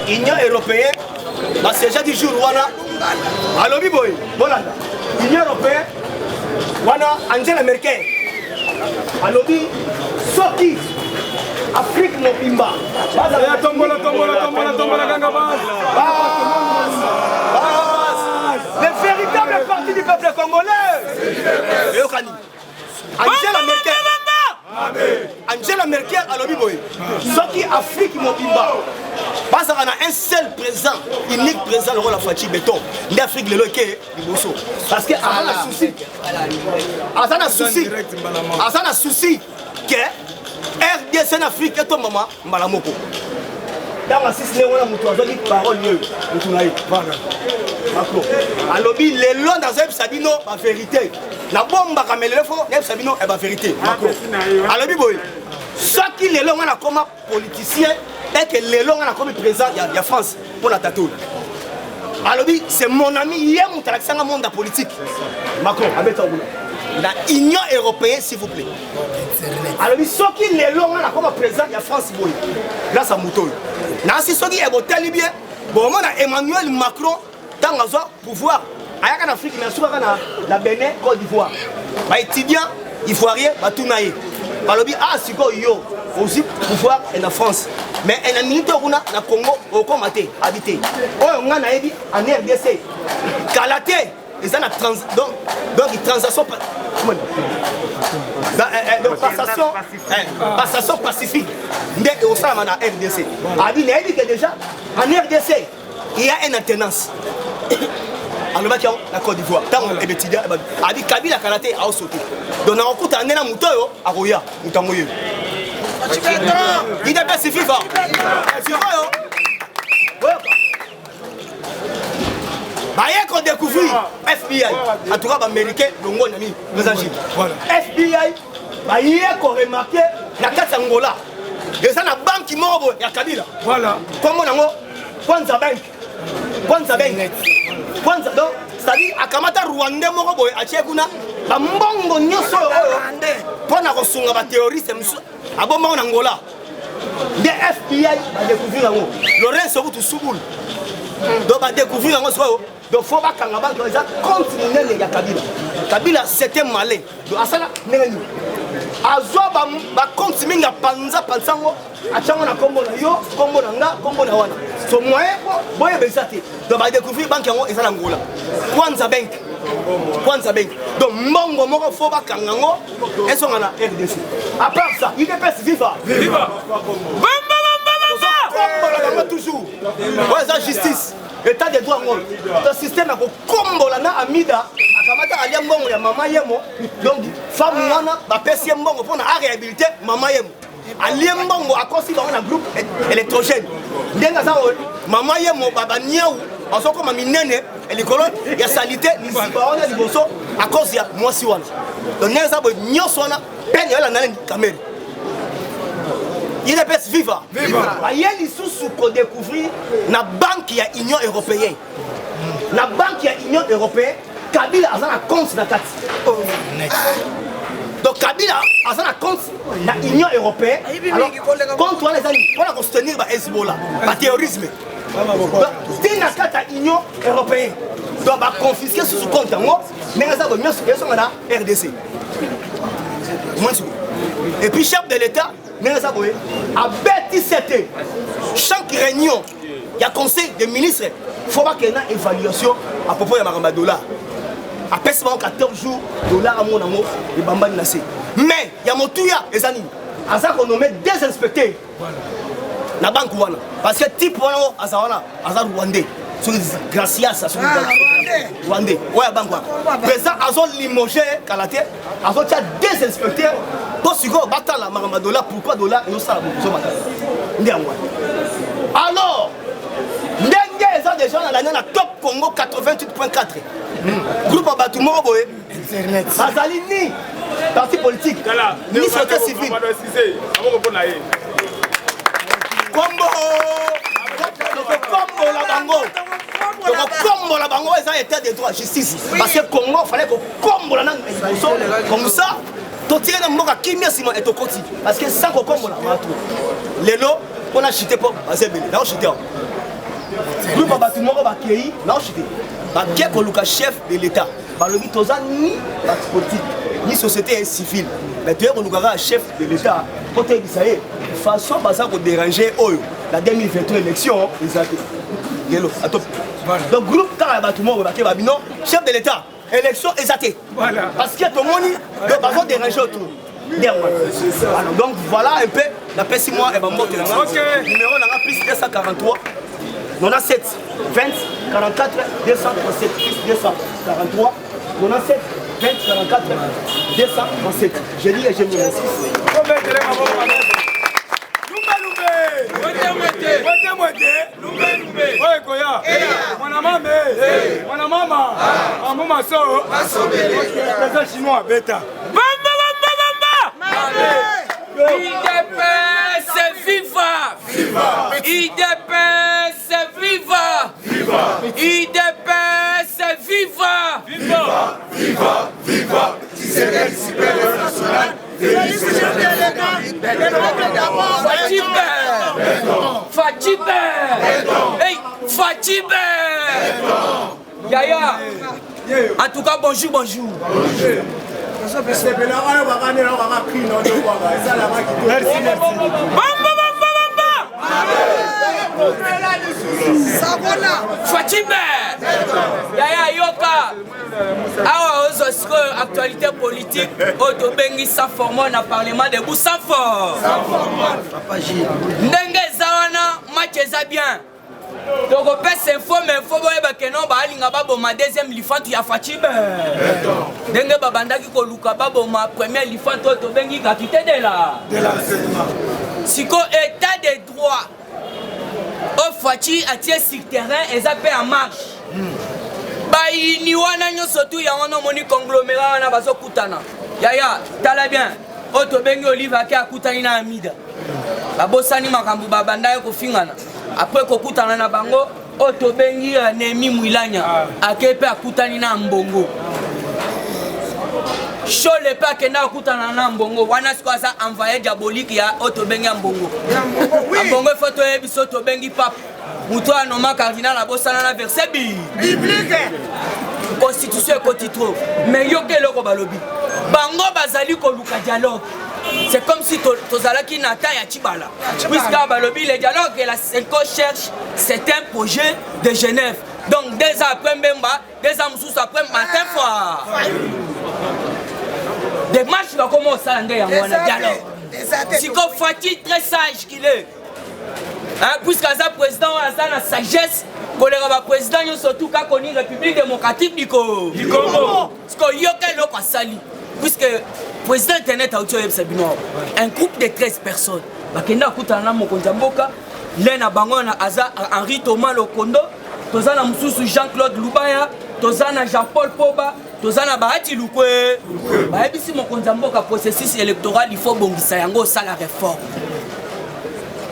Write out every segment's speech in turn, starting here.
Union européenne, c'est déjà du jour, voilà. Alors, Biboy, voilà. Union européenne, voilà, Angela Merkel. Alors, Soki, Afrique Mobimba. Tombola, ganga le véritable parti du peuple congolais. Angela Merkel. Angela Merkel, alors Biboy. Soki, Afrique Mobimba. Parce qu'on a un seul président, unique président, le rôle de Fachi Béton. L'Afrique, le loquet, parce qu'il y a un souci. Il y a un souci que RDC en Afrique est ton maman, Malamoko. Dans la 6 on a dit parole mieux. Alors, les lois dans un sabino, la vérité. La bombe à caméler, il sabino est la vérité. Alors, ceux qui les lois comme politiciens, et que les lois comme président, il y a France pour la tatou. Alors, c'est mon ami, hier, mon talaxan dans le monde politique. Macron, la Union européenne, s'il vous plaît. Alors, ceux qui les lois comme président, il y a France. Là, ça moutonne. Si ceux qui est bien, bon, on a Emmanuel Macron dans le pouvoir. En Afrique, mais souvent la Bénin, Côte d'Ivoire. Les étudiants ivoiriens, tout naïf. Alors, c'est quoi aussi pouvoir en France. Mais en Amérique, on a le Congo, au Congo, habité. On a en RDC. Kalaté, ils ont donc transaction. Donc, passation pacifique. Dès au sein de la RDC. Il y a déjà en RDC, il y a une alternance. Alors, la Côte d'Ivoire, tant qu'on est étudiant, il y a Kabila Kalaté à sauter. Donc, on a un coup de mouton à Roya, Moutangoye. Il est pacifique. C'est vrai, il qu'on découvre FBI, en tout cas, les Américains, les Antilles. FBI, il y a qu'on remarqué la carte Angola. Il y a la banque qui mort, il y a Kabila. Voilà. Comme on a Kwanza Bank. C'est-à-dire, à Kamata Rwanda, à Tchèkouna, la mbongo nyoso pour na kosunga ba terroriste a bomba en Angola. Des FBI a découvert ngo. Lorenzo Butu Subul. Donc a découvert ngo so. Donc faut pas kanga banque ça continuer les Kabila. Kabila c'était malin. Donc asala nengani. Azwa ba compte minga panza pansango. Achango na kombo na yo, kombo na nga, kombo na wana. So moyen boye bezate. Donc a découvrir banque ngo ezala Angola. Kwanza Bank. Donc, Mongo Moko Foba Kangango, elles sont en RDC. À part ça, il dépêche viva. Toujours. Ouais, ça justice. État des droits. Le système a combo la na Amida. Akamata alia mbongo ya mama yemo. Donc, femme wana, ba pesi mbongo pour na réhabiliter mama yemo. Alia mbongo a considéré un groupe électrogène. Ndenga sa mama yemo baba niaou. En ce moment, il y a salité, à cause de moi si on. Donc, il y a des caméras. Il est bête viva. Il y a des sous pour découvrir la banque qui est l'Union européenne. La banque qui est l'Union européenne, Kabila a un compte dans la carte. Donc, Kabila a un compte dans l'Union européenne. Alors, contre les amis, pour soutenir le Hezbollah, le terrorisme. C'est une carte à l'Union européenne. Donc, on va confisquer ce compte en haut, mais ça va mieux sur la RDC. Et puis, chef de l'État, a bêti cette chaque réunion, il y a conseil des ministres, il faut qu'il y ait une évaluation à propos de Maramba dollar. Après 14 jours, dollar à mon amour, et Bamba Nassé. Mais il y a mon touya, les amis, à ça qu'on nomme des inspecteurs. La banque wana parce que type wana azawana azar rwandais sur gracias sur rwandais ouais banque wana président azol limogé Kalaté azol tia des inspecteurs pour sigo batala maramba dollar pourquoi dollar et ça zo batala ndiamwa alors ndenge eza déjà dans l'année la top Congo 88.4 groupe Abatumo boye internet bazali ni parti politique ni société civile Combo la bango, ils ont été des droits justice. Parce que Congo, il fallait que combo la langue comme ça. Tout tirer dans le monde qui est et tout côté. Parce que sans combo la matou. Les lots, on a chuté pour Azébélé. Là, on chuté. groupe à bâtiment va créer non chuté va qui est chef de l'état va le bitoza ni parti politique ni société civile mais tu es le chef de l'état côté d'Israël façon ça pour déranger la 2023 élection exact donc groupe car bâtiment va créer non chef de l'état élection exactée parce qu'il y a tout le monde donc va déranger autour. Alors, donc voilà un peu la paix 6 mois et numéro on a plus 243 on a 7 20 44 237 plus 243 on a 7 20 44 237 je dis et je me remercie. IDPS viva! IDPS viva! IDPS viva! Viva! Viva! Viva! Tisserel supérieur national! Fatibé! Hey, Fatibé! Yaya! En tout cas, bonjour, bonjour! Fatibé! Yaya Yoka! Awa ozosko actualité politique oto bengi sa format na parlement de Boussafort. Ndenge zawana match eza bien. Donc on peut s'informer mais faut boyeba que non ba alinga babo ma deuxième lifantu ya Fatibé. Ndenge babandaki ko luka babo ma première lifantu oto bengi gratuité de l'enseignement. Siko état de droit. Au Fati a tiré sur terrain et ça fait en marche. Bayi ni wana nyonso tu ya wana moni conglomérat wana bazo kutana. Yaya, tala bien. Oto bengi Olive ake akutani na Amida. Babosani makambu babanda ko fingana. Après ko kutana na bango, oto bengi Nemi Mwilanya ake pe akutani na Mbongo. Chole pa kenda kutana na Mbongo wana siko asa envoyé diabolique ya oto bengi Mbongo. Mbongo photo e biso to bengi pape. Muto anoma cardinal abosana na verset biblique. Constitution ekoti trop. Mais yo ke loko balobi. Bango bazali ko luka dialogue. C'est comme si tozalaki na ta ya Tibala. Puisque balobi le dialogue et la Senko cherche, c'est un projet de Genève. Donc 2 ans après Mbemba, 2 ans sous après matin fois. Des marches va commencer à dialogue. Si comme Fatih très sage qu'il est. Hein, puisque le président a la sagesse, le président surtout quand on est République démocratique du Congo. Parce qu'il y a quelqu'un qui sali. Puisque le président internet a un groupe de 13 personnes. Il y a un groupe de Henri Thomas Lokondo, Jean-Claude Loubaya, Jean-Paul Poba, Tozana Bahati Lukwe. Si mon konzamboka processus électoral, il faut bongisa yango ça la réforme.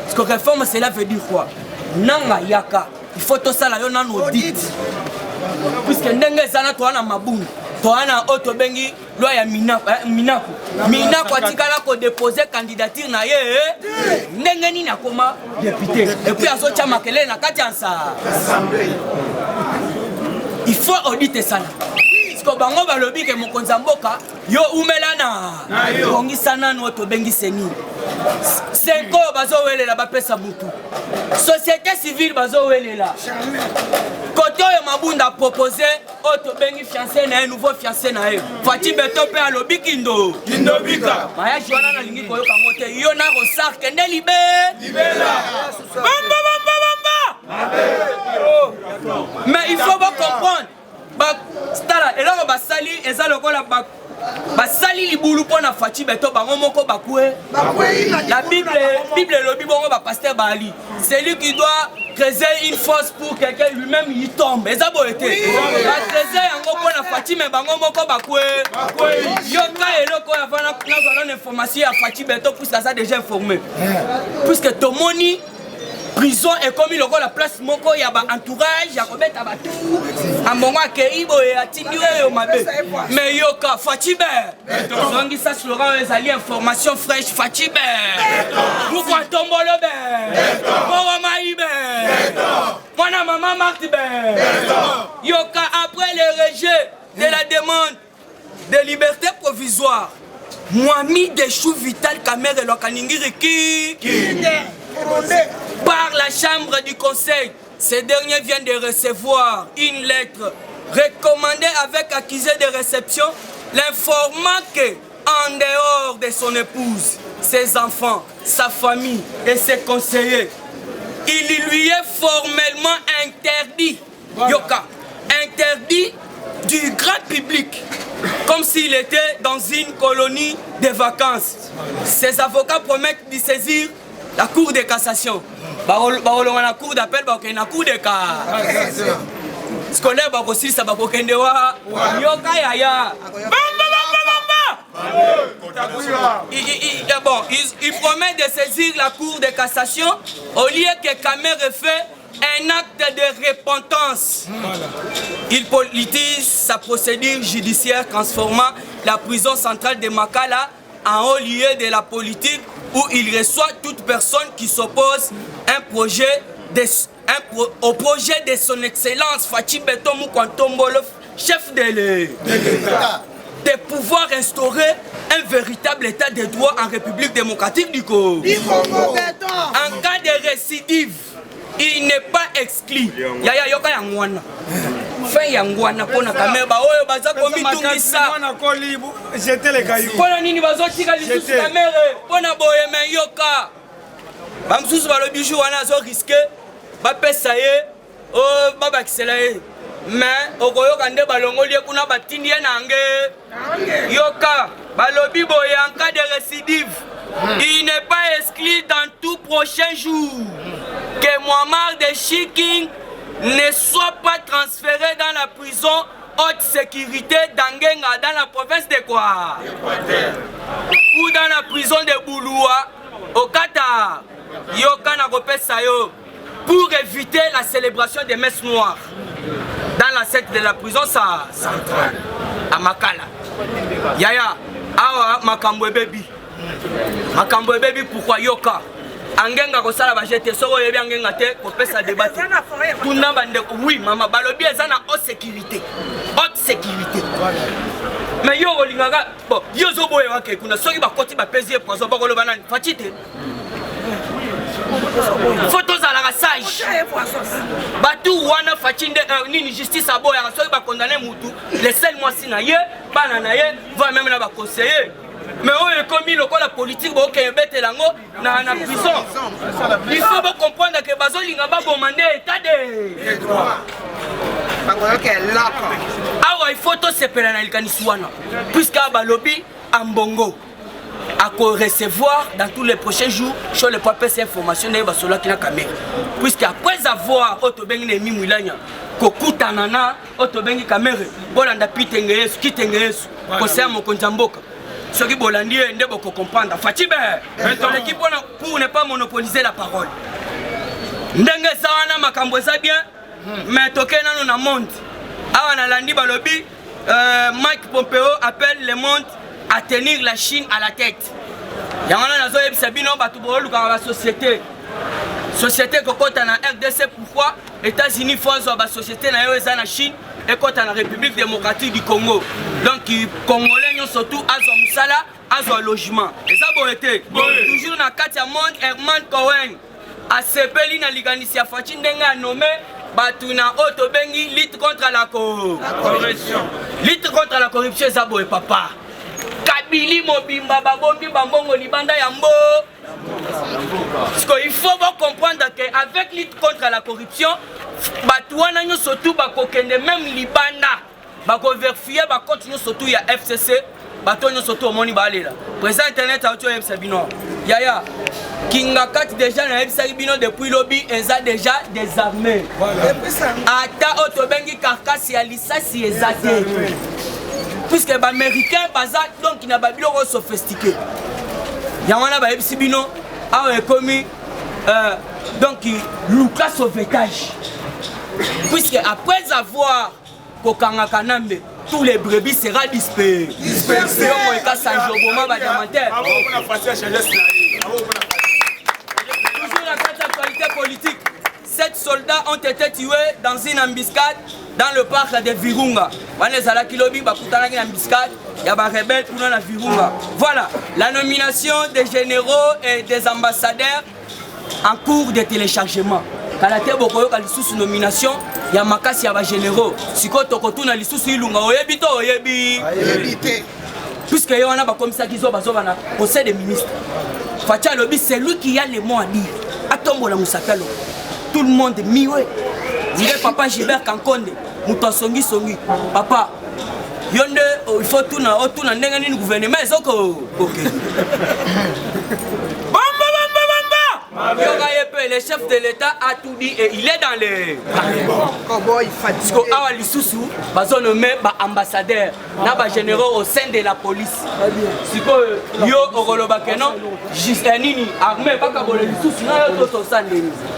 Parce que réforme cela veut dire quoi? Nanga yaka, il faut tout ça là yon audit. Puisque ndenge zana to na mabungu, to na auto bengi loi ya Minako atikala ko déposer candidature na ye. Ndenge ni na koma député. Et puis azo tia makele na kati ansa. Il faut auditer ça. Parce que bango balobi ke mokonza mboka yo umelana bongisana no to bengi seni. Senko bazo welela ba pesa butu. Société civile bazo welela. Koto yo mabunda proposé auto bengi fiancé na un nouveau fiancé na e. Fati beto pe alobi kindo bika. Maya jwana na lingi koyo kangote yo na rosar kende libela. Bamba. Mais il faut pas comprendre. Stala et là on va salir et ça le cola basali libulu pona Fati beto bango moko bakwe. La Bible le Bible on va pasteur Bali. C'est lui qui doit creuser une fosse pour quelqu'un lui-même il tombe. Et ça beau été. La creuser yango pona Fati mais bango moko bakwe. Yoka et loko avant na information à Fati beto puisque ça déjà informé. Puisque Tomoni prison est comme il la place moko ya ba entourage ya kobeta ba tout ambongo akeibo et atindiwe yo mabe mais yoka Fatibé zongi ça slogan les alliés information fraîche Fatibé pourquoi tombolo be pourquoi maïbe Voilà maman Martibert. Yoka, après le rejet de la demande de liberté provisoire, Moami Déchou Vital Kamer et Lokaningiri par la chambre du conseil, ces derniers viennent de recevoir une lettre recommandée avec accusé de réception, l'informant que, en dehors de son épouse, ses enfants, sa famille et ses conseillers, il lui est formellement interdit, Yoka, interdit du grand public, comme s'il était dans une colonie de vacances. Ses avocats promettent de saisir la cour de cassation. La cour d'appel, la cour de cas. Scolaire, ça va Yoka Yaya. Il promet de saisir la cour de cassation au lieu que Kamer fait un acte de repentance. Il politise sa procédure judiciaire transformant la prison centrale de Makala en haut lieu de la politique où il reçoit toute personne qui s'oppose au projet de son excellence Fachi Beto Mukwantombolo, chef de l'État, de pouvoir instaurer un véritable état de droit en République démocratique du Congo. En cas de récidive, il n'est pas exclu. Yaya yoka yangwana. Fin yangwana pona kamera oyo baza komi tungisa. J'étais les cailloux. Pona nini bazo tika lisusu kamera pona boye men yoka. Bamsusu balo bijou wana zo risqué. Ba pesa ye o baba kisela ye. Mais okoyoka nde balongoli kuna batindi ye nange. Yoka balobi boye en cas de récidive. Il n'est pas exclu dans tout prochain jour que Muammar de Chiking ne soit pas transféré dans la prison haute sécurité d'Angenga dans la province de quoi ou dans la prison de Bouloua au Qatar. Yoka Nagope Sayo pour éviter la célébration des messes noires dans la secte de la prison centrale à Makala. Yaya, awa Makambo baby. Makambo baby pourquoi Yoka Angenga kosala ba jete soko yebi angenga te ko pesa débat. Tuna bande oui mama balobi ezana haute sécurité. Haute sécurité. Mais yo olingaka bon yo zo boye wake kuna soki ba koti ba pesi poison ba koloba nani fatite. Photos à la sage. Batu wana fatinde nini justice aboya soki ba condamner mutu. Les seuls mois sina ye bana na ye va même na ba conseiller. Mais on est commis la politique pour qu'il y ait en prison. Il faut comprendre que Bazoli n'a pas commandé l'état de droit. Alors il faut tout se faire dans le Kanisouana. Puisqu'il y a lobby en Bongo. À recevoir dans tous les prochains jours sur le papier ces informations sur la caméra. Puisqu'après avoir Otobengi Nemi Moulania, Kokuta Nana, Otobengi Caméra, Bolanda Pitengeyesu, Kitengeyesu, Kosea Mokonjamboka. Ce qui bolandi est de beaucoup comprendre. Fatibé, l'équipe pour ne pas monopoliser la parole. Ndenge Zawana Makamboza bien, mais Tokena nous na monde. Awana Landi Balobi, Mike Pompeo appelle le monde à tenir la Chine à la tête. Yamana Nazo Sabino Batubolo dans la société. Société Kokota na RDC, pourquoi États-Unis font la société na la Chine et quand la République démocratique du Congo. Donc les Congolais surtout à son musala, à son logement. Et ça a été toujours dans 4 monde Herman Cohen a sepeli na liganisi ya Fachi ndenge a nommé Batuna Otobengi lutte contre la corruption. Lutte contre la corruption Zabo et papa. Kabili Mobimba Babombi Bambongo Libanda Yambo. Parce qu'il faut comprendre qu'avec lutte contre la corruption, Batouana surtout Bakokende même Libanda. Bako vérifier ba continue surtout ya FCC batonyo surtout au moni balela président internet a tué Sabino yaya kinga 4 déjà na Sabino depuis lobby eza déjà désarmé ata otobengi karkasi ya lisasi ezate puisque ba américain baza donc na babilo sophistiqué yamana ba Sabino a commis donc Lucas sauvetage puisque après avoir Kokanga Kanambe, tous les brebis seront dispersés. Dispersés. Toujours la carte d'actualité politique. 7 soldats ont été tués dans une embuscade dans le parc de Virunga. Il y a des rebelles pour la Virunga. Voilà, la nomination des généraux et des ambassadeurs en cours de téléchargement. Quand la tête est sous nomination, il y a Makasi, il y a des généraux. Si tu as les sous Ilunga, puisque il y a un comme ça qui sont au conseil des ministres. Fatia Lobi, c'est lui qui a les mots à dire. Attends, tout le monde est mis. Papa Gilbert Kankonde, Mouton Songi Songi. Papa, il faut tout le gouvernement. Le chef de l'État a tout dit et il est dans les... Parce qu'à l'issue, ils ont nommé ambassadeur, généraux au sein de la police. Si vous avez juste armé,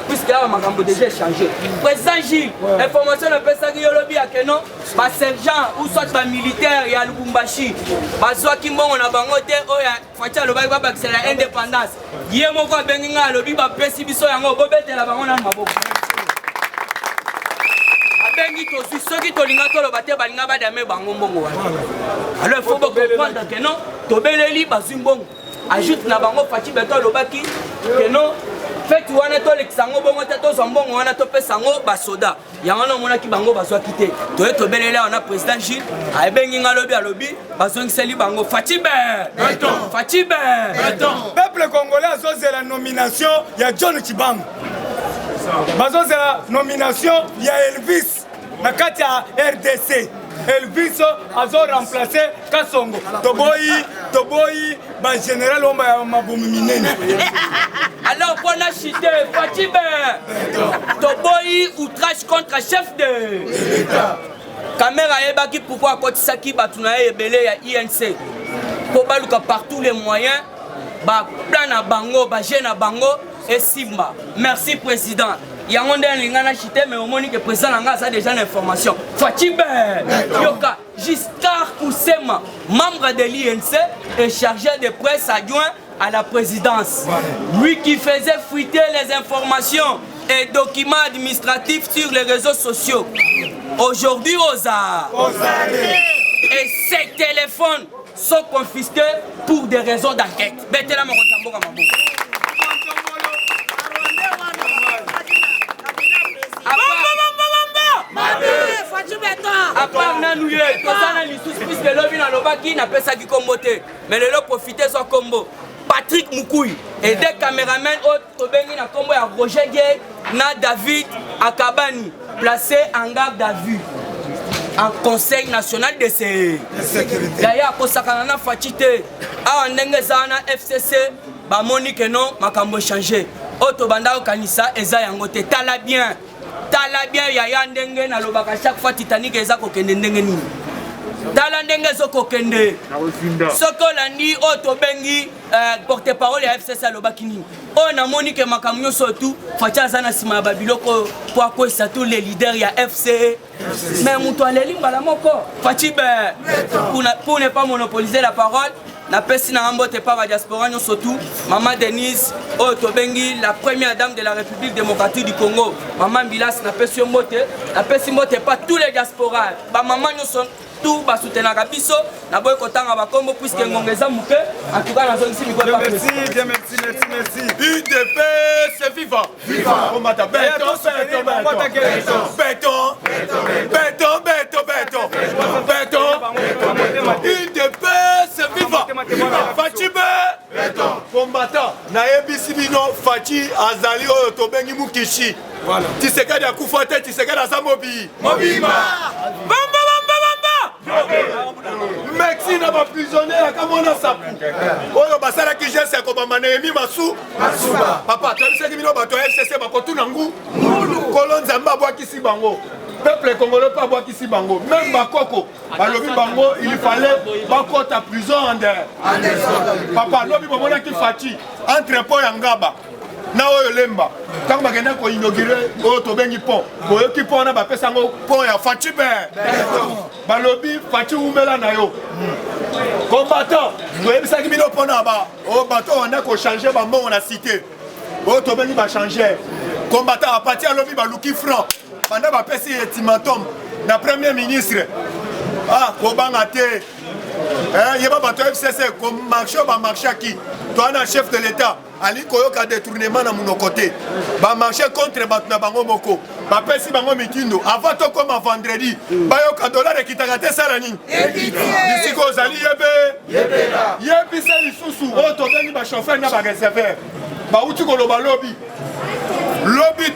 puisque là, on a déjà changé. Président Gilles, information de ça qui est non, sergent ou soit militaire, il y a le Bumbashi, soit qui on a bangoté, c'est la indépendance. Il y a mon gars Benga, le biba Pessibiso, et on bobette la banane à Mabo. Ceux qui ont le bâtiment, alors il faut comprendre que non, Tobeleli Bazumbon ajoute na bango Fati Beto Lobaki que non. Fait tu wana to l'exango bongo to zombongo wana to pesango basoda yango mona ki bango bazwa kité to belela on a président Gilles a bengi ngalobi alobi bazongi seli bango Fatibe Fatibe peuple congolais a la nomination il y a John Chibango bazo c'est la nomination il y a Elvis na kati ya RDC Elvis a remplacé Kasongo Toboyi ba général Maboumi Minene. Alors pour la cité Fatibe Toboyi outrage contre chef de l'État. Caméra ebaki pourquoi Kotisaki batuna ebele ya INC. Pour baluka par tous les moyens ba plan na bango ba jeune na bango et Simba. Merci président. Il y a un lingana chité mais au moins que président Nanga a déjà l'information. Fatibe Yoka Giscard Oussema, membre de l'INC et chargé de presse adjoint à la présidence. Lui qui faisait fuiter les informations et documents administratifs sur les réseaux sociaux. Aujourd'hui aux arts. Et ces téléphones sont confisqués pour des raisons d'enquête. À part Nanouye, puisque l'homme n'a pas qui n'a pas ça qui comboté. Mais le lot profiter son combo. Patrick Moukouy et des caméramans autres na combo à Roger Gay, na David Akabani, placés en garde à vue. En Conseil national de sécurité. D'ailleurs, pour Sakanana Fatite, à Ndengezana FCC, bah Monique non, ma cambo changé. Auto banda Kanisa, Eza Yangote, tala bien. Tala bien yaya ndenge na lobaka chaque fois Titanic eza kokende ndenge nini tala ndenge zo kokende soko landi oto bengi porte-parole ya FCC lobaki nini o na moni ke makamnyo surtout facha zana sima babiloko kwa ko sa tous les leaders ya FC mais muto aleli mbala moko Fatibe pour ne pas monopoliser la parole na pesi na mbote pa ba diaspora nyo surtout maman Denise Oto Bengi la première dame de la République démocratique du Congo maman Bilas na pesi mbote pas tous les diasporas ba maman nyo sont tout ba soutenir biso na boy kotanga ba kombo puisque ngongeza muke en tout cas na zone ici miko pas merci UDP c'est vivant on mata béton UDP c'est vivant Fatibe combattant na ebisi bino Fati azali oyo to bengi mukishi voilà Tshisekedi akufa te Tshisekedi azamobi mobima bamba Merci na ba prisonnier akamona sapu oyo basala ki jese ko ba manemi masu papa tolise ki bino bato FCC ba kotuna ngu kolonza mbabwa kisi bango peuple congolais pas boire kisi bango même bakoko balobi bango il fallait bakota prison en der papa lobi bomona ki Fati entre po yangaba na oyo lemba tant bagenda ko inaugurer oyo to bengi pont boyo ki pont na ba pesa ngo pont ya Fati balobi Fati umela na yo combattant boye bisa ki bino pont na ba o bato on a ko changer ba mbongo na cité oyo to bengi ba changer combattant à partir à l'objet baluki franc pendant ma pesi ultimatum na premier ministre kobanga te yeba bato FCC comme marché ba marché qui toi na chef de l'état ali koyoka détournement na mon côté ba marché contre bato na bango moko ba pesi bango mitindo avant to comme vendredi ba yoka dollar ekitaka te sala nini d'ici ko zali yebi sa lisusu to bengi ba chauffeur na ba réservoir ba uti ko loba lobby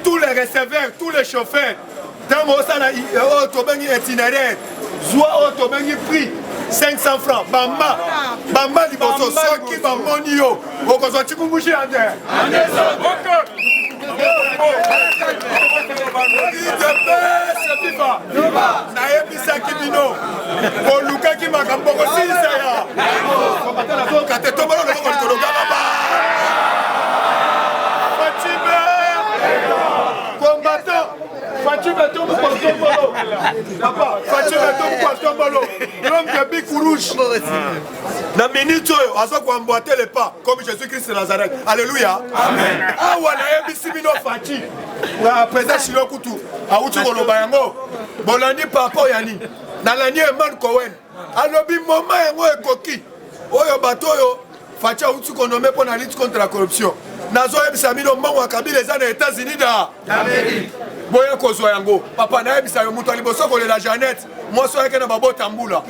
tous les réservoirs tous les chauffeurs tango osala to bengi itinéraire zwa to bengi prix 500 francs bamba liboso soki bamoni yo okozwa chikungushi ande nayebisaki bino kolukaki makambo kosilisa ya kobatana te tobolo lokoko likologama combattant Fatima tombe pour tombolo. Papa, Fatima tombe pour tombolo. L'homme de Big Rouge. Na minute oyo azo ko emboîter les pas comme Jésus-Christ de Nazareth. Alléluia. Amen. Ah wana yebisi bino Fati. Na président Shilo Kutu. Auti ko loba yango. Bolandi papa yani. Na lani Eman Cohen. Alobi moment yango ekoki. Oyo bato oyo Fati auti ko nommer pour la lutte contre la corruption. Nazo yebisa bino mbango akabila eza na États-Unis da Amérique. Boya kozwa yango papa na yebisa yo mutu aliboso kolela Jeannette moso yake na babota mbula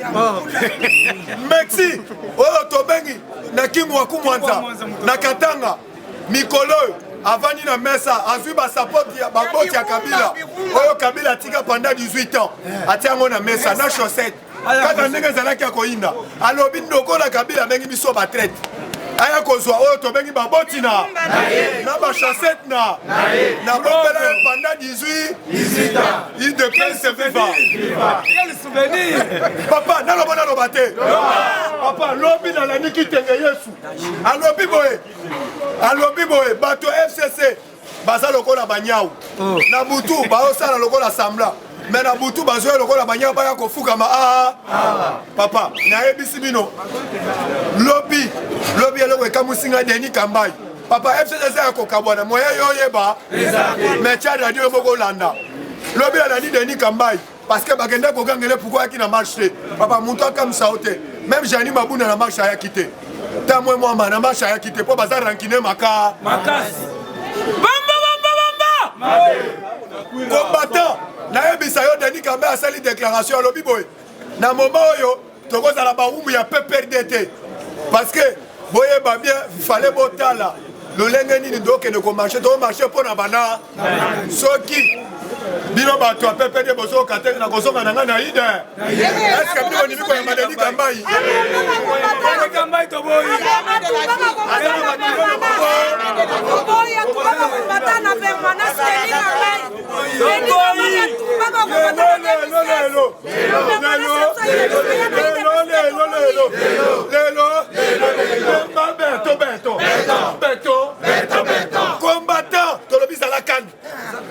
Merci oyo tobengi na kimwa kumwanza na Katanga mikolo avani na mesa azwi ba sapoti ya baboti ya Kabila oyo Kabila tika pendant 18 ans atiango na mesa na chaussette kaka ndenge zalaki ya koinda alobi ndoko na Kabila bengi biso ba traite aya kozwa oyo tobengi baboti na ba chassette na bombela pendant 18 ans il de prince viva quel souvenir papa naloba te papa lobi na lani kitenge Yesu alobi boye bato FCC baza lokola banyau na butu baosala lokola sambla mais na butu bazoya lokola banyau baya kofukama papa nayebisi bino lobi eloko ekamusinga Denis Kambai papa FCC ya kokabwana moya yoyeba mais tcha radio moko landa lobi alandi Denis Kambai parce que bakenda kokangele pourquoi ki na marché papa muntu akamsa ote même Jani Mabuna na marché ya quitté ta moi na marché ya quitté po bazar rankine makasi bamba combattant nayebisa yo Denis Kambai asali déclaration alobi boy na moment oyo tokozala barumu ya PPRDT parce que boyeba bien fallait botala lolenge nini ndokende komarché tomarché mpo na bana soki bino bato ya PPRD bozoka te na kozonga na ngai na ide eske bino bonimi koyamba Denis Kambai Kambai toboyi combattant tolobisa la calme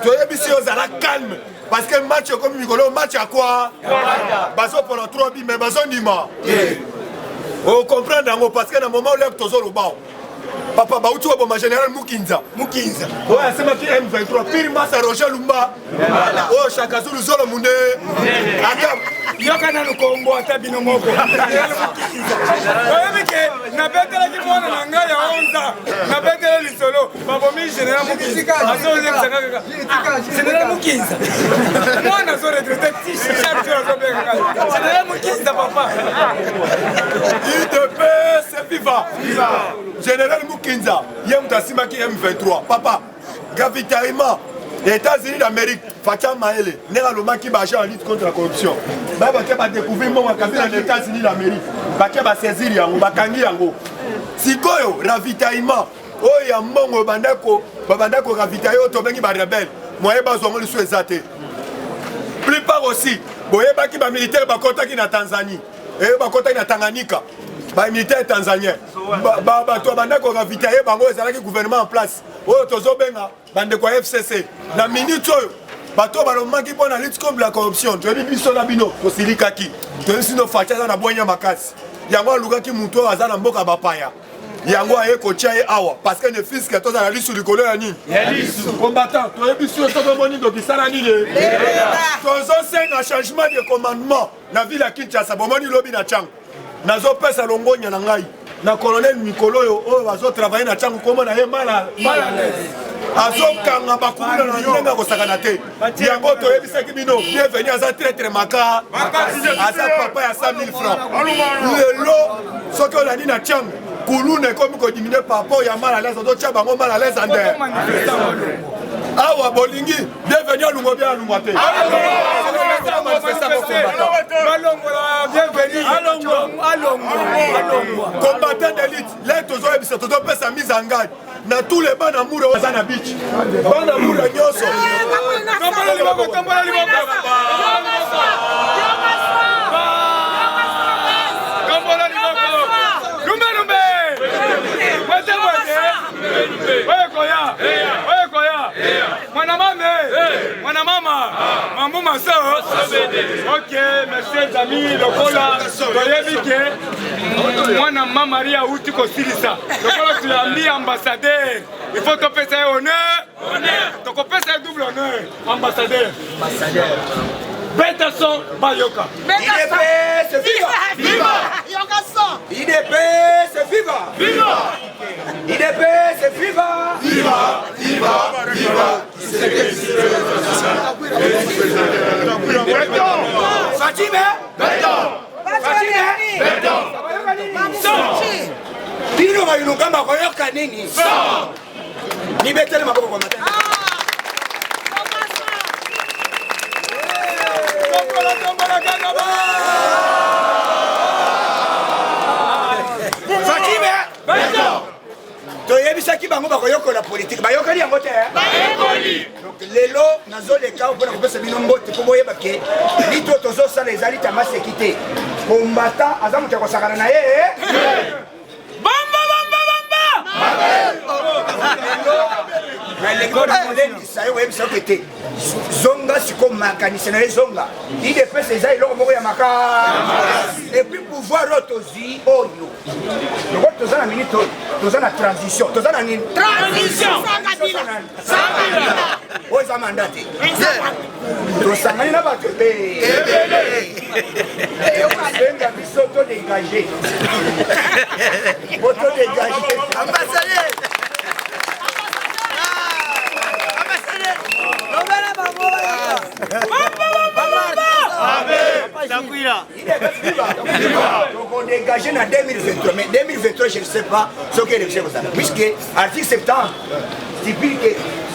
toyebisi ozala calme parce que match comme Mikolo match à quoi baso pendant 3 billes mais baso ndima on comprend dango parce que na moment où tozo lobao papa bauti wa général Mukinza oyo asemaki M23 pire masa Roger Lumba oyo Shaka Zulu Zolo Munde ata yoka na lukombo ata bino moko oyebi ke nabetelaki mwana na ngai ya 11 ans nabetela lisolo babomi général Mukinza azozebisa kaka général Mukinza mwana azo retraité chaque jour azobeka kaka général Mukinza papa IDP c'est viva général Mukinza ye mutu asimaki M23 papa gravitaillement les États-Unis d'Amérique Fatia Maele ndenge alobaki baagent en lutte contre la corruption bake badécouvrir mbongo Kabila na États-Unis d'Amérique bake basaisir yango bakangi yango sikoyo ravitaillement oyo ya mbongo babanda koravitaille oyo tobengi barebele moye bazwango lisu eza te plupart aussi boyebaki bamilitaire bakotaki na Tanzanie bakotaki na Tanganyika militaire tanzanien bato banda koravitaille bango ezalaki gouvernement en place oyo tozobenga bandeko ya FCC na minute oyo bato balobaki mpo na lutte contre la corruption toyebi biso na bino tosilikaki toyebi sino Fatia aza na bwanya makasi yango alukaki motu oyo aza na mboka bapaya yango aye kotia ye awa parce que ne fils que tozala lisu likolo ya nini combattant toyebi sur tozomoni ndokisala nini tozosenga changement de commandement na ville ya Kinshasa bomoni lobi na Tchango nazopesa longonya na ngai na colonel Mikolo oyo bazotravaille na Tchango komona ye mala azokanga bakumuna na ndenge akosakana te yango toyebisaki bino bienvenu aza traître maka aza papa ya 100 000 francs lelo soki olandi na Tchango kuluna ekomi kodimine papa ya mal à l'aise ozotia bango mal à l'aise ande awa bolingi bienvenu alungo bien alungwa te combattant d'élite les tozoyebisa tozopesa mise en garde na tous les bana mura oza na beach bana mura nyonso tambola liboko Mwana mama, mambo maso. Ok, merci amis, lokola toyebike. Mwana mama Maria uti ko silisa. Lokola tuyambi ambassadeur. Il faut que pesa honneur. To ko pesa double honneur. Ambassadeur. Peterson Bayoka. IDP, c'est viva! Viva! IDP, c'est viva! Viva! IDP, c'est viva! Viva! Viva! Viva! Fatime! Bino bayinukamba koyoka nini? Nibetele maboko kwa matendo. Fatime! Toyebisaki bango bakoyokola politique bayokali yango te donc lelo nazoleka mpona kopesa bino mbote mpo boyeba ke lito tozosala ezali tamaseki te combattant aza moto ya kosakana na ye naelekisa yo oyebisa yo kete zonga siko makanisi na ye zonga idepesa eza eloko moko ya makasi epuis pouvoir oyo tozwi oyo loko toza na minute oyo toza na transition toza na nini oyo eza manda te tosangani na bato ebele osenga biso todégage po todégage ambassadeur donc on est engagé en 2023 mais 2023 je ne sais pas ce qu'est l'élection puisque article 70 stipule que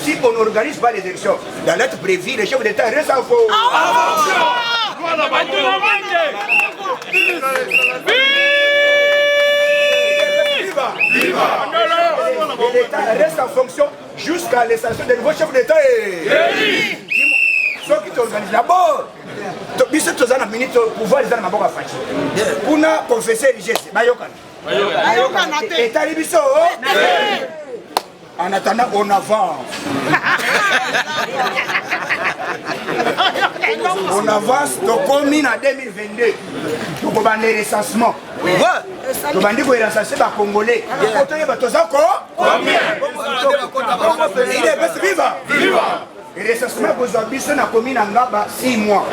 si on n'organise pas les élections dans l'être prévu les chefs d'État restent en faux l'État reste en fonction jusqu'à l'installation des nouveaux chefs d'État ceux qui t'organisent d'abord biso toza na minute pouvoir eza na maboko ya faci kuna confesseur religieuse bayokana te etali biso en attendant on avance on avance tokomi na 2022 tokobanda recensement tobandi korecense bacongolais otoyeba toza viva et recensement kozwa biso na komi na ngaba 6 mois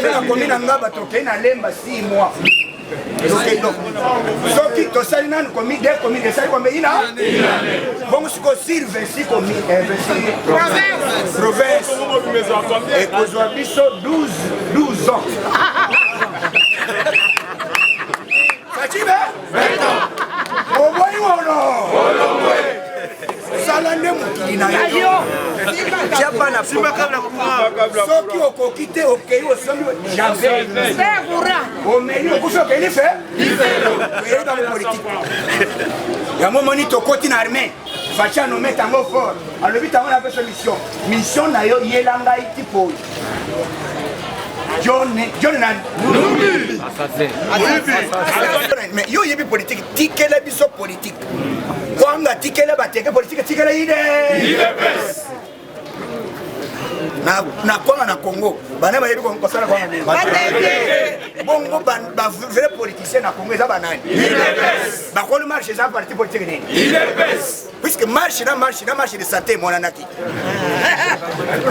na komi na ngaba tokei na lemba 6 mois soki tosali nanu komi de komi esali komeina bongo siko sur 26 komi province ekozwa biso 12 ans Fatime oboyi wono sala nde mokili na yo soki okoki te okei osombi janvier omeli okufi okeli fe oyeba mopolitike yango moni tokoti na armée faci anome tango fort alobi tango na peso mission na yo yela ngai tipo John na mais yo yebi politique tikela biso politique kwanga tikela bateke politique tikela ide na na kwanga na Congo bana bayebi kosala kwanga nini bongo ba vrai politicien na Congo eza banani bakoli marche za parti politique nini puisque marche de santé monanaki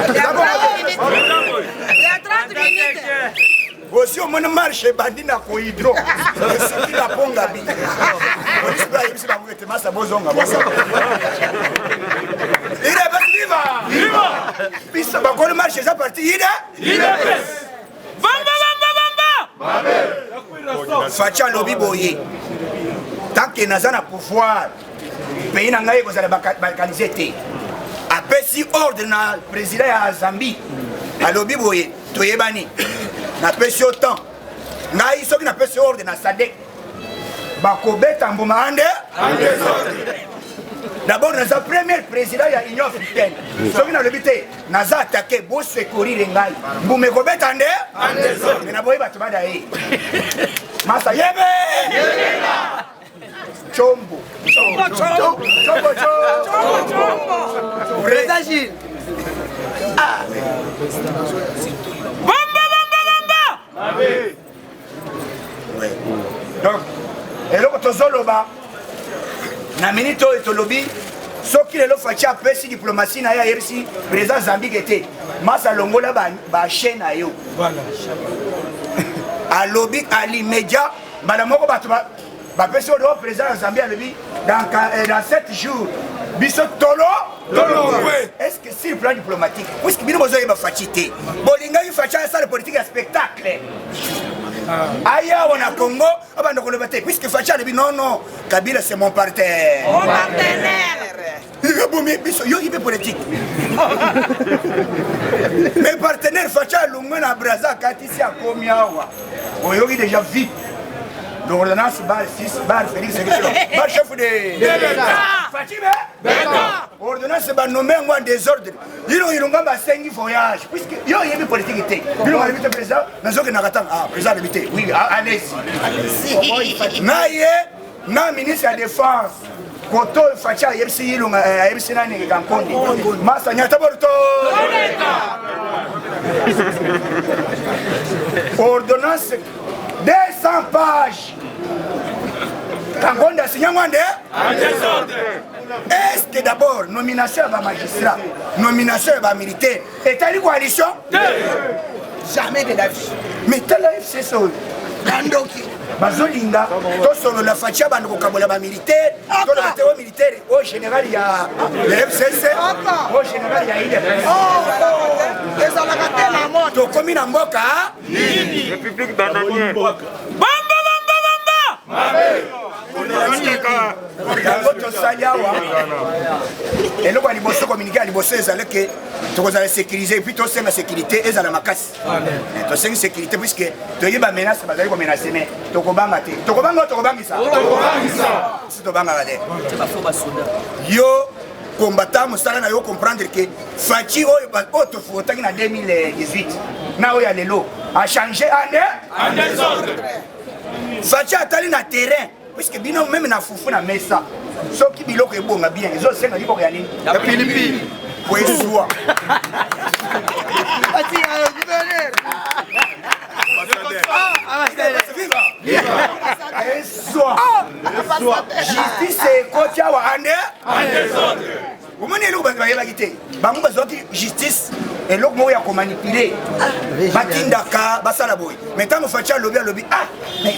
Il y a 30 minutes. aussi au moins marche bandi na ko hydro c'est la ponga bi police ba yebisi ba ngete masa bozonga viva pisa ba ko marche za parti ida bamba facha lobi boye tant que nazana pouvoir pays na ngai ko za balkaniser te apesi ordre na président ya Zambie alobi boye toyebani na pesi autant ngai soki na pesi ordre na Sadek bakobeta mbuma ande d'abord naza premier président ya Union africaine soki na lobi te naza attaqué bo secourir ngai mbuma ekobeta ande mais na boye bato bada ye masa yebe chombo Président Gilles. Donc, eloko tozoloba na minute oyo tolobi soki lelo faci apesi diplomatie na ye ayebisi président Zambie ete masa longola bachaine na yo alobi alimédia mbala moko bato bapesi oyo président ya Zambie alobi dans 7 jours biso tolo est-ce que sur le plan diplomatique puisque bino bozoyeba faci te bolingaki faci asala politique ya spectacle aya wana Congo abanda koloba te puisque faci alobi non Kabila c'est mon partenaire yo ibe politique mes partenaires faci alongwe na Brazza katisi akomi awa oyoki déjà vite l'ordonnance bar 6 bar Félix bar chef de Fatime ordonnance ba nommé en désordre ilonga ba sengi voyage puisque yo yebi politique té ilonga le président nazoke nakatanga président de oui allez-y na ministre de défense koto facha yebisi ilonga yebisi nani kankondi masa nyata borto ordonnance 200 pages. Kangonda signé mwande est-ce que d'abord nomination à magistrat, nomination à militaire est à coalition? Jamais de la vie. Mais tel c'est ça. Kandoki bazolinga to solo la facha bando kokabola ba militaire to la théo militaire au général ya le FCC au général ya ile eza la katela moto to komi na mboka république bananière bamba et le liboso communiquer liboso ezale que tokozala sécuriser et puis to senga sécurité ezala makasi to senga sécurité puisque to yeba menace bazali ko menacer mais to kobanga te to kobangisa si to banga gade yo combattant mosala na yo comprendre que faci oyo to fotaki na 2018 na oyo lelo a changé en désordre faci atali na terrain puisque bino même na fufu na mesa soki biloko ebonga bien ezo senga liboko ya nini ya pilipili kwesua ati gouverneur justice ekoti awa ande omoni eloko bato bayebaki te bango bazwaki justice eloko moko ya komanipule batindaka basala boye mais ntango faci alobi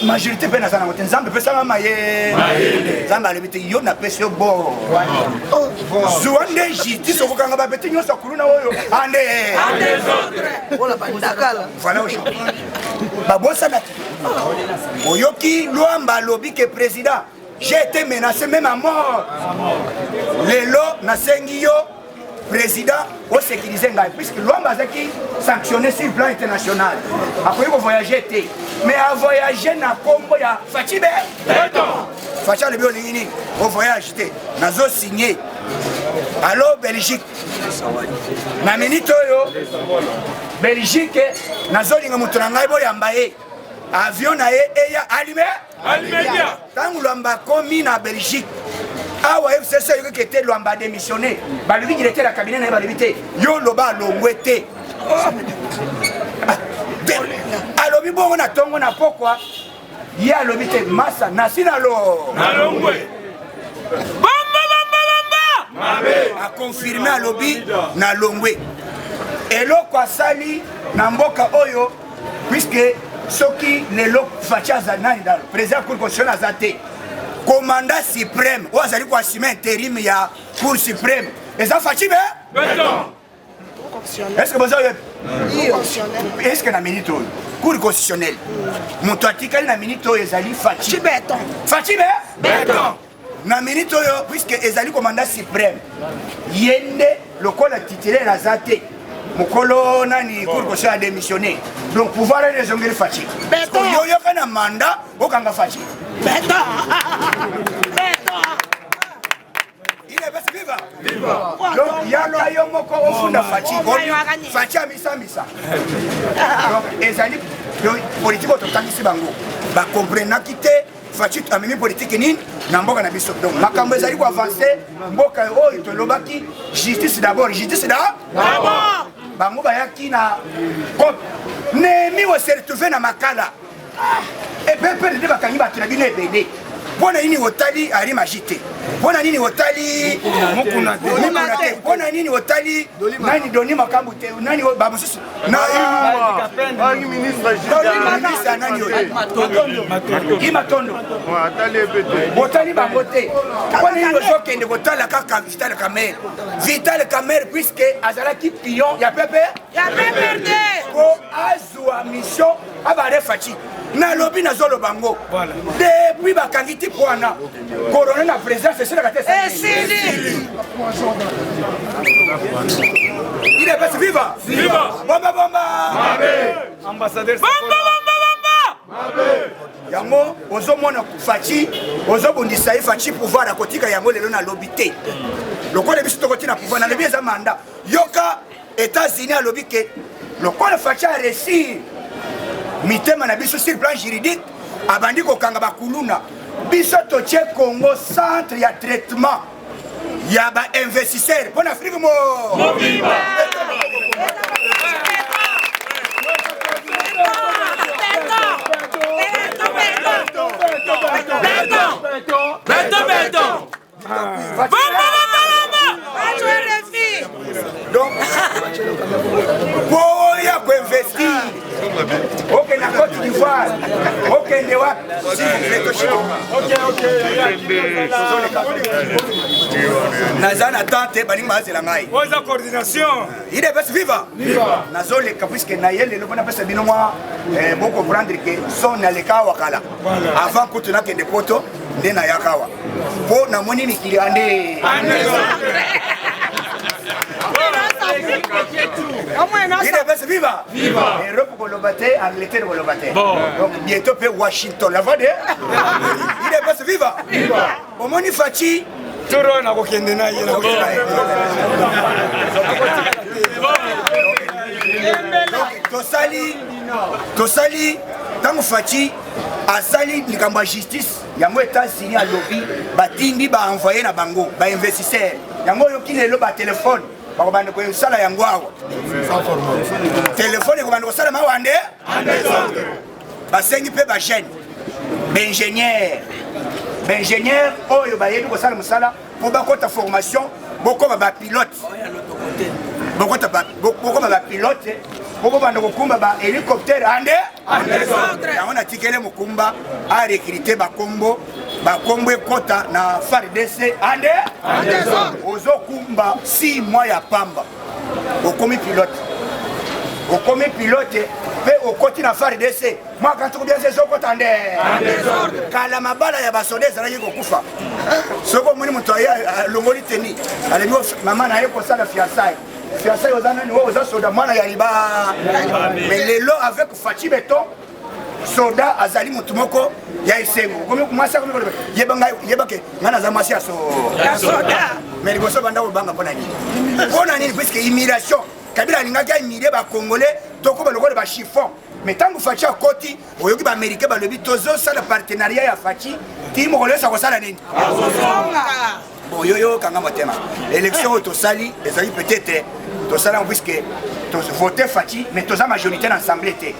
majorité mpe naza nango te nzambe epesanga maye nzambe alobi te yo napesi yo bo zuwa nde justice okokanga bapete nyonso akulu na oyo ande voilà babosana te oyoki lwamba alobi ke président j'ai été menacé même à mort lelo nasengi yo président au sécuriser ngai puisque lwamba azaki sanctionné sur le plan international akoki kovoyager te mais avoyager na kombo ya facibe faci alobi olingi nini ovoyage te nazosigné allo Belgique na minute oyo Belgique nazolinga moto na ngai boyamba ye avion na ye eya Almeria tangu lwamba komi na Belgique awa FCC yoki kete lwamba démissionné balobi directeur ya cabinet na ye balobi te yo loba alongwe te alobi bongo na tongo na pokwa ye alobi te masa nasi na longwe akonfirme alobi na longwe eloko asali na mboka oyo puisque soki lelo faci azali nani dalo président cour constitutionnel aza te commandant suprême oyo azali koassume intérim ya cour suprême eza faci be est-ce que boza oyo est-ce que na minute oyo cour constitutionnel moto atikali na minute oyo ezali faci be na minute oyo puisque ezali commandant suprême ye nde lokola titulaire aza te mokolo nani cour constitutionnel a démissionné donc pouvoir ene ezongeli faci yoyoka na mandat okanga faci donc yaka yo moko ofunda faci amisambisa donc ezali politike ototangisi bango bakomprenaki te faci amemi politike nini na mboka na biso donc makambo ezali koavanse mboka oyo tolobaki justice d'abord bango bayaki na kote nemi ose retrouve na makala epepe nde bakangi bato na bino ebele mpona nini otali arimagi te mpona nini otali mokuna te mpona nini otali nani doni makambo te nani bamosusu ministre nani imatondo otali bango te mpona nini ozokende kotala kaka vital camere puisque azalaki pion ya pepe po azwa mission abare faci nalobi nazoloba ngo depuis bakangi ti po wana korone na présidence esilaka te esili il est passé viva bomba ambassadeur yango ozomona faci ozobundisa ye faci pouvoir akotika yango lelo nalobi te lokola biso tokoti na pouvoir nalobi eza manda yoka États-Unis alobi ke lokola faci aresir mitema na biso sur plan juridique abandi kokanga bakuluna biso totie Congo centre ya traitement ya ba investisseur pour Afrique mo donc pour ya ko investir ok na Côte d'Ivoire ok ndewa si nazana tante balingi bazela ngai oza coordination il est best viva nazoleka puisque na yele le bona pesa bino moi bon comprendre que son aleka wakala avant que tu nakende poto nde na yakawa po na moni mikili ande il est best viva Europe kolobate Angleterre kolobate donc bientôt pe Washington la voix de il est best viva omoni faci toro na kokende na ye tosali ntango faci asali likambo ya justice yango États-Unis alobi batindi baenvoye na bango bainvestisseur yango oyoki lelo batelefone bakobanda kosala yango awa telefone ekobanda kosala mawa nde basengi mpe bagene baingénieur oyo bayebi kosala mosala mpo bakota formation bokoma bapilote bokoma bapilote mpo bobanda kokumba bahélicoptere ande yango natikele mokumba arekrite bakombo ekota na FARDC ande ozokumba 6 mois ya pamba okomi pilote mpe okoti na FARDC mwaka ntukubiaze ezokota nde kala mabala ya basoda ezalaki kokufa soki omoni moto alongoli teni alebi mama na ye kosala fiançaille oza nani oyo oza soda mwana ya liba mais lelo avec faci beton soda azali motu moko ya esengo mwasi yebake ngai naza mwasi ya soda mais liboso banda kobanga mpona nini puisque immigration kabila alingaki aimmigre bacongolais tokoba lokola bachiffon mais ntango faci akoti oyoki baaméricain balobi tozosala partenariat ya faci ti mokolo yosa kosala nini bon yoyo kanga motema élection oyo tosali ezali peut-être tosala puisque voter Fachi mais toza majorité dans l'assemblée té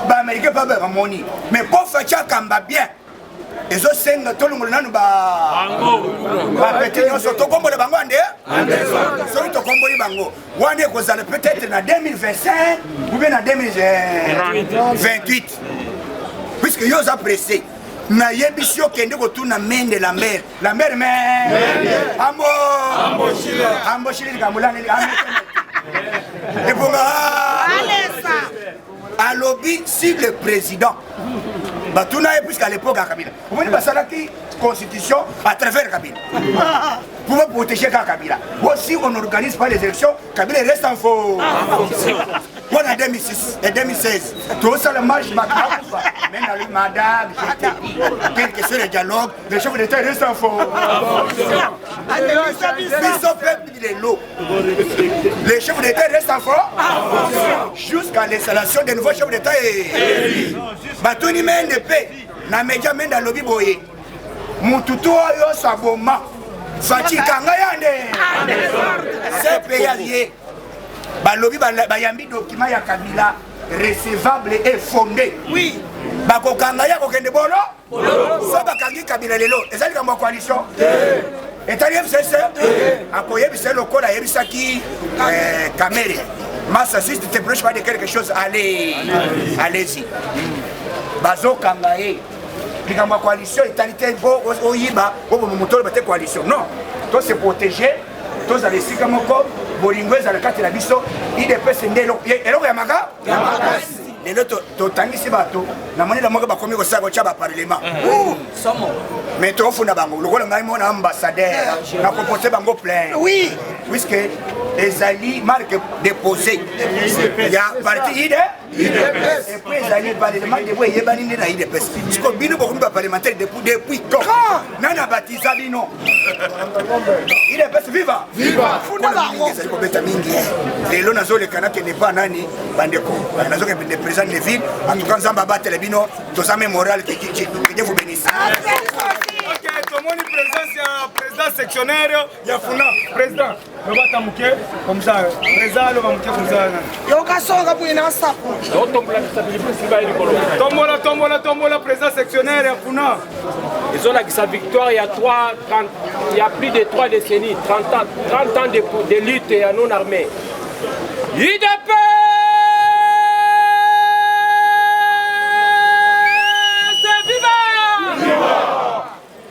ba américain pas ba moni mais pour Fachi akamba bien ezosenga tolongolo nanu bapeti nyonso tokombole bango ande soki tokomboli bango wana ekozala peut-être na 2025 ou bien na 2028 puisque yo oza pressé nayebisi yo kende kotuna mende la mer amboshile likambolane eponga alobi si le président batuna puisqu'à l'époque à Kabila vous voyez basalaki constitution à travers Kabila pour protéger Kabila aussi on n'organise pas les élections Kabila reste en faux en 2006 et 2016 tout ça le marche même dans le madame quel que soit le dialogue les chefs d'État restent en faux les chefs d'État restent en faux jusqu'à l'installation des nouveaux chefs d'État et batuni mende pe na media menda lobi boye mututu oyo saboma Fachi kanga yande c'est payé balobi bayambi document ya Kabila recevable et fondé oui bakokanga ya kokende bolo so bakangi Kabila lelo ezali kama coalition etali FCC akoyebisa lokola yebisaki Kamere Massa, si tu te prêches pas de quelque chose, allez-y. Bazo Kangaye, puis quand ma coalition est talité, au Yiba, au Momoto, la coalition. Non, toi c'est protégé, toi ça les comme Bolingouez à la carte de la biso, il dépêche Ndelo, et là Yamaga, les autres, Totangi Sibato, la monnaie de la Moga Bakomi au Sagocha Parlement. Mais toi, il faut que le mon ambassadeur, la composé Bango plein. Oui, puisque les alliés marquent déposé. Il y a parti IDE, et puis les alliés parlement de Boye Banine na IDE. Parce que Bino Bokumba parlementaire depuis quand Nana Batiza Bino. IDE viva! Viva! Les lots nazo les Kanake n'est pas Nani, Bandeko. Nazo que le président de ville, en tout cas, Zamba Batelebino, tout ça, moral qui vous bénisse. Ok, tout le monde est présent, c'est un président sectionnaire, il y a Funa, président. Le va t'amouquer comme ça, président, le va m'amouquer comme ça. Yokasonga bouina sapo. Tombola, président sectionnaire, il y a Funa. Ils ont sa victoire il y a plus de 3 décennies, 30 ans de lutte et non armée. IDP!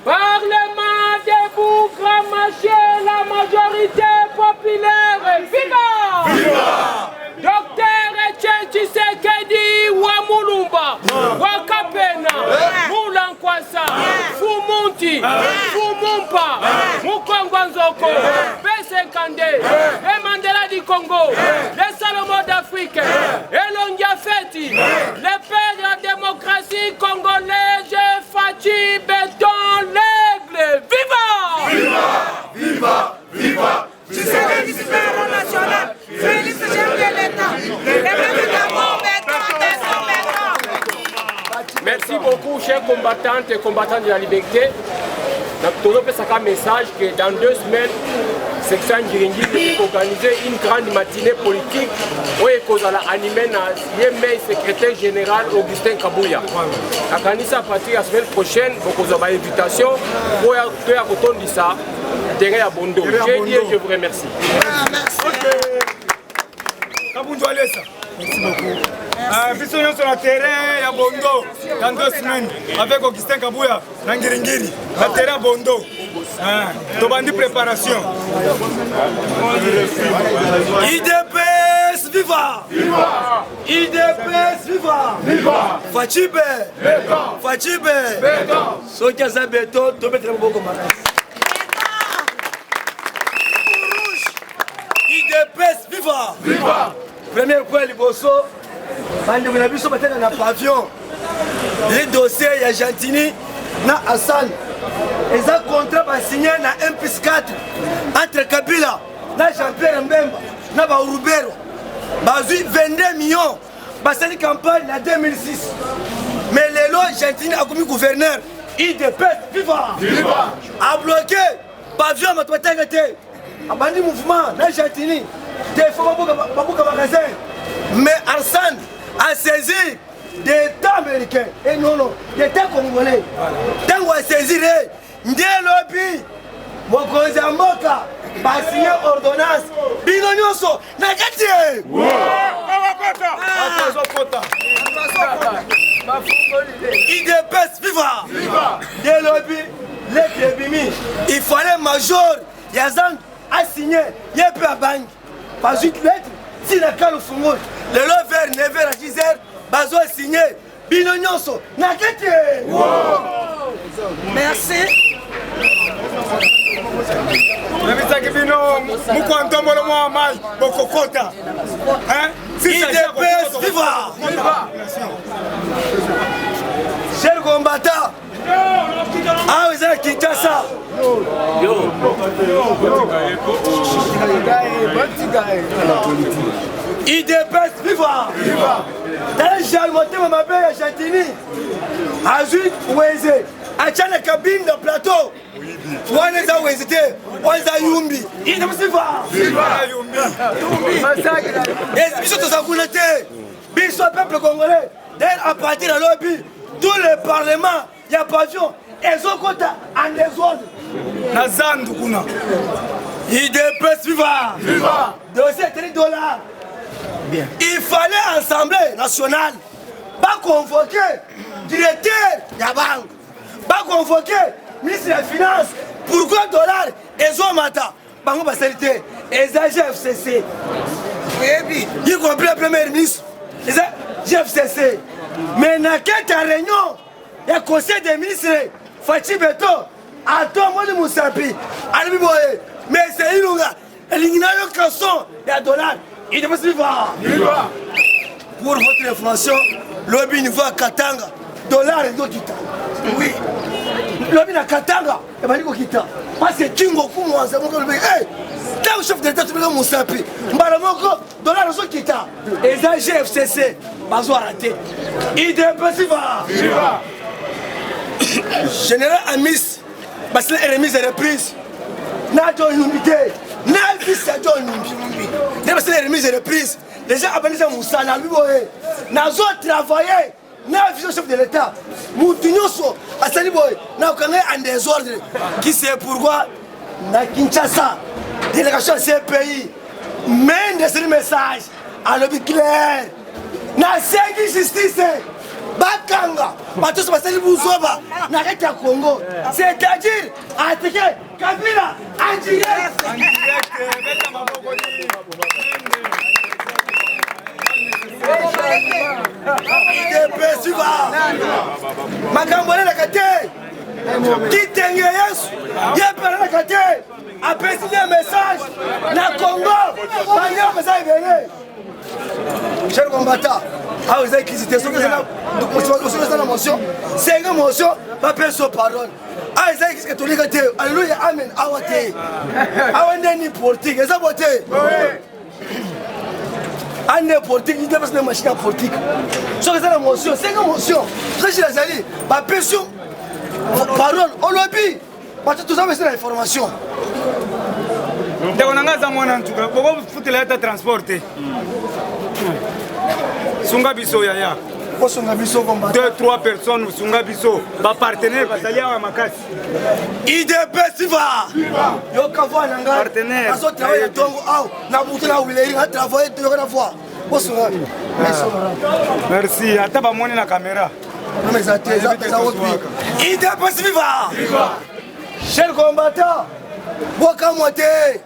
Parlement debout, grand marché, la majorité populaire, viva! Viva! Docteur Etienne Tshisekedi, Wamulumba, Wakapena, Mulankwasa, Fumunti, Fumumpa, Mukongwanzoko, Besekande, et Mandela du Congo, les Salomon d'Afrique, et Longiafeti, les pères de la démocratie congolaise, Fachi Béton, l'aigle, viva! Viva! Viva! Viva! Tshisekedi Super national, Félix chef de l'État, les médicaments béton. Merci beaucoup, chers combattantes et combattants de la liberté. Nous avons fait un message que dans 2 semaines, section Ngiringiri va organiser une grande matinée politique où il va animer le secrétaire général Augustin Kabouya. À Kanissa, à partir de la semaine prochaine, vous avez une invitation pour faire autant de ça. Derrière Bondo. J'ai dit et je vous remercie. Merci beaucoup. Bisogno sur le terrain à Bondo dans 2 semaines avec Augustin Kabouya, Ngiringiri, le terrain à Bondo. Tobandi préparation. IDPS viva! Viva! IDPS viva! Viva! Fachibe! Béton! Fachibe! Béton! Soki aza béton, tobetra beaucoup makasi. IDPS viva! Viva! Premier point liboso, bandeko na biso bateka na pavillon. Les dossiers ya Gentini na Hassan. Eza contrat ba signé na M+4 entre Kabila na Jean-Pierre Mbemba na ba Urubero. Bazui 22 millions. Basali campagne na 2006. Mais lelo Gentini a commis gouverneur. IDPS viva! Viva! A bloqué pavillon matwateka te. Abandi mouvement na Gentini. des fois Babouka magasin. Mais Arsène a saisi des États américains. Et non, des États congolais. Tant qu'on a saisi, Ndé lobby, Mokonzi Mboka, signé ordonnance, Bino Nyonso, Nagati. IDPS, viva! Ndé lobby, lettre Bimi, il fallait major, Yazan a signé, Yépe à Bang, pas une lettre, si la cale au fumeur, le lot vers 9h à 10h, Bazo a signé, Bino Nyonso, Nagati. Merci. nabisaki bino mukwantombolo mwa mai bokokota IDPS, viva! Chers combattants, ah vous êtes Kinshasa. IDPS, viva! Dans le monté ma belle à Chantini, à Zuid Ouézé, à Tchana cabine de plateau. On est à Ouézé, on est à Yumbi. IDPS, viva! Et Bisso Tosakounete, Bisso peuple congolais, à partir de l'objet, tout le parlement, il y a pavillon, et ont compté en désordre. nazandu kuna IDPS, viva! Dossier $30. Bien. Il fallait l'Assemblée nationale, pas convoquer directeur de la banque, pas convoquer ministre des Finances. Pourquoi dollars et Zomata, Bango Basalité, et GFCC, y compris le premier ministre, les GFCC. Mais dans cette réunion, il y a le conseil des ministres, Fachi Beto, Atom Moni Moussapi, Alibiboye, mais c'est Ilunga, Elinginayo Kasson, il y a dollars. Il devait se vivre. Pour votre information, lobby niveau à Katanga, dollar et d'autres. Oui. Lobby à Katanga, et bien il quitte. Parce que Kingo Kumo, c'est mon lobby. Hey, tant chef d'État, tu peux mon sapi. Mbalamoko, dollar et d'autres quitte. Et ça, GFCC, Bazo arrêté. Il devait se vivre. Général Amis, parce que les remises et reprises, n'a pas une unité. C'est les remises et reprises. Les gens appellent ça Moussa, n'a pas travaillé, n'a pas vu chef de l'État. Moutinyoso, à Saliboy, n'a pas en désordre. Qui sait pourquoi, na Kinshasa, délégation de ces pays, mène des messages à l'objet clair. N'a pas justice. Bakanga, Batos Basali Bouzoba, n'arrête à Congo. C'est-à-dire, attaquer Kabila, en direct. IDPS, tu vas. Makambole la kate. Qui t'engue Yesu, Yepere la kate. Appelle un message. Na Congo, Bagna message venu. Chers combattants, ah vous avez quitté ce que c'est la motion, c'est une motion, pas personne parole. Ah vous avez quitté tout le monde, alléluia, amen, awate, awande ni politique, et ça vote. Ane politique, il dépasse les machines politiques. Ce que c'est la motion, c'est une motion. Très cher Azali, pas personne parole, au lobby, parce que tout ça c'est l'information. ndekonangaza mwana ntuka boko futela yata transporte sunga biso yaya Sunga biso combattant 2-3 personnes sunga biso ba partenaire bazali awa makasi IDPS viva yo kavwa nanga partenaire aso travailler tongo aw na butu na wileri na travailler to na fois bosunga merci ata ba moni na caméra IDPS viva chers combattants boka moté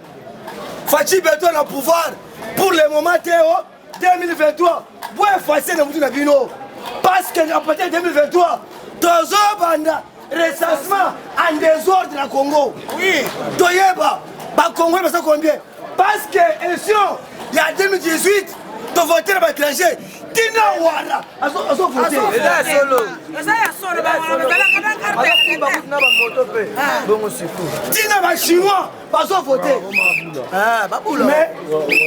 Fachi Beto na pouvoir pour le moment Théo 2023 pour effacer na mutu na bino parce que à partir de 2023 tozo banda recensement en désordre na Congo. Oui. Toyeba ba Congo ba ça combien parce que élection il y a 2018 to voter à l'étranger Tina wala aso voter Tina ba chinois baso voter mais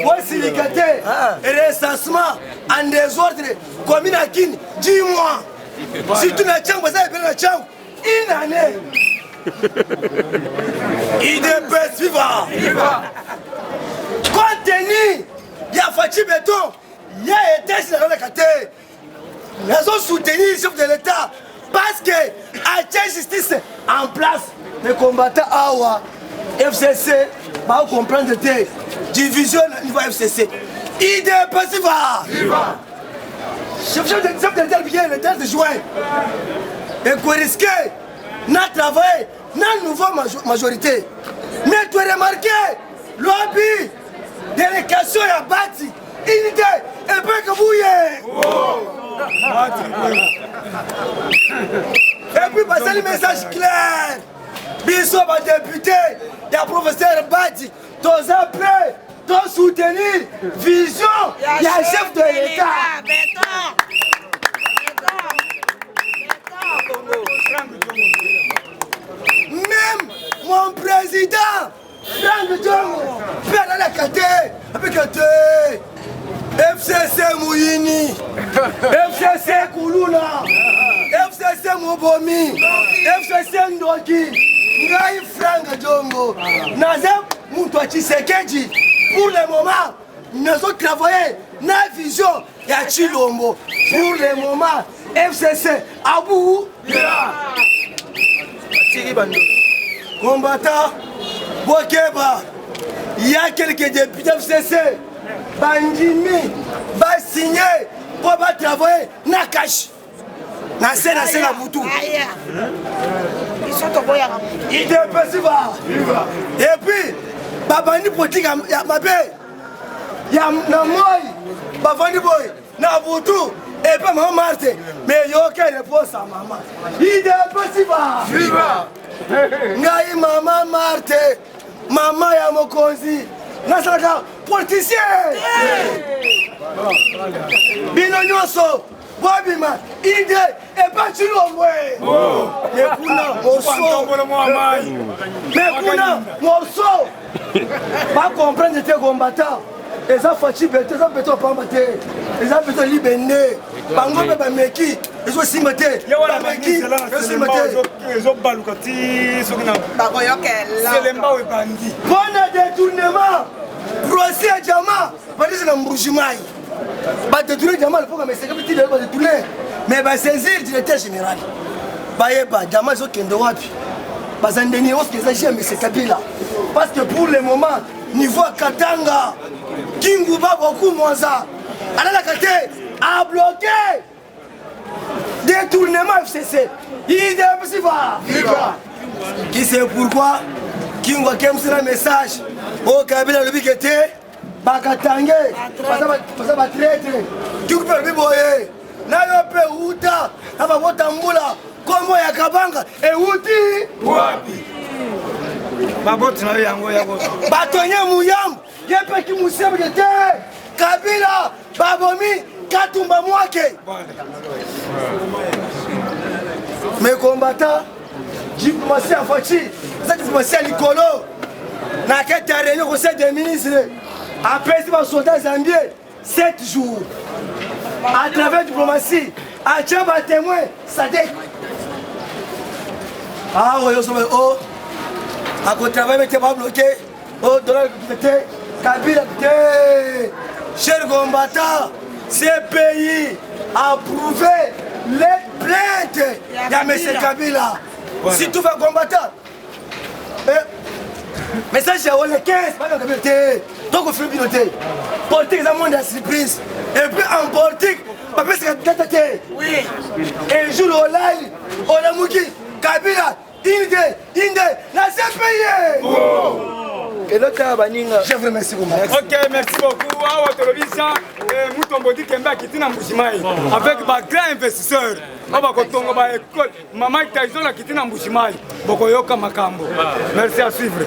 voici les gâtés recensement en désordre commune à Kin 10 mois si tu n'as pas ça et la chambre une année IDPS viva compte tenu Fachi Beton, il y a été dans la caté. Ils ont soutenu le chef de l'État parce que a justice en place. Les combattants Awa, FCC, va comprendre des divisions au niveau FCC. Idée passiva. Chef de l'État vient le 13 juin. Et qu'on risque n'a travaillé, n'a nouvelle majorité. Mais tu as remarqué, lobby, délégation et bâti, unité, et pas que vous y et puis passer le message clair. Bissot va député, il y a professeur Bati, tous après, tous soutenir, vision, il y a chef de l'État. Même mon président, Franck Diongo, fait dans la caté, avec FCC Mouyini, FCC Koulouna, FCC Mobomi, FCC Ndoki, Ngai Franck Diongo, Nazem Moutouachi Sekeji. Pour le moment, nous avons travaillé dans la vision de Chilombo. Pour le moment, FCC Abou. Combattant, Bokeba, il y a quelques députés FCC, Bandimi, va signer pour travailler na cash. Na scène à Boutou. Ils sont au boyard. Il est possible. Et puis, Babani politique à ma paix. Il y a Namoy, Babani Boy, na Boutou. Et puis maman Marthe, mais il n'y a aucune réponse à maman. Il est possible. Viva! Ngai maman Marthe, maman ya Mokonzi, nasalaka politicien. Bino nyonso, Bobima, ide et pas Chilombo. Mais kuna morceau. Pas comprendre tes combattants. Les gens Fachi Beton, les gens Beton pas maté. Les gens Beton libérés. Bango beba meki, ils ont simité. Meki, ils ont simité. Ils ont balukati, sokina. C'est les mbao et bandits. Bon détournement, procès à Djama, pas dire c'est un Mboujimaï. Bah détourner Djama, il faut que mes sécurités ne pas détourner. Mais bah saisir le directeur général. Bah yeba, Djama ils ont kendo wapi. Bah zandeni os que ça mais c'est Kabila. Parce que pour le moment, niveau Katanga, Kinguba beaucoup moins ça. Alors la Kate a bloqué détournement FCC. Il est possible. Qui sait pourquoi Kinguba Kem c'est un message au Kabila le Bikete, Bakatangé, parce que traître. Tu peux le boyer. Na yo pe uta, na ba botambula, comme ya Kabanga et uti. Wapi. Baboti na yango yako. Batonye muyam, yepe ki musebe te. Kabila, Babomi, Katumba Mwake. Mes combattants, diplomatie à Fachi, cette diplomatie à Nicolo, n'a qu'à réunion au conseil des ministres, après les soldats zambiens, 7 jours. À travers la diplomatie, à Tchamba témoin, ça dit. Ah oui, oh, à côté travail, mais t'es pas bloqué. Oh, dans le Kabila, chers combattants, ce pays a approuvé les plaintes de M. Kabila. Voilà. Si tout va combattre, mais ça j'ai les 15, pas de Kabila. Donc on fait une piloter. Politique, c'est un monde de surprise. Et puis en politique, on peut se gâter. Oui. Et un jour, on a mouki, Kabila, Inde, la CPI. Et l'autre, je vous remercie beaucoup. Ok, merci beaucoup. Awa Tolobisa, Moutombodi Kemba Kitina Mbujimaï, avec ma grand investisseur. Aba Kotongo ba école, Maman Tyson la Kitina Mbujimaï, Bokoyoka Makambo. Merci à suivre.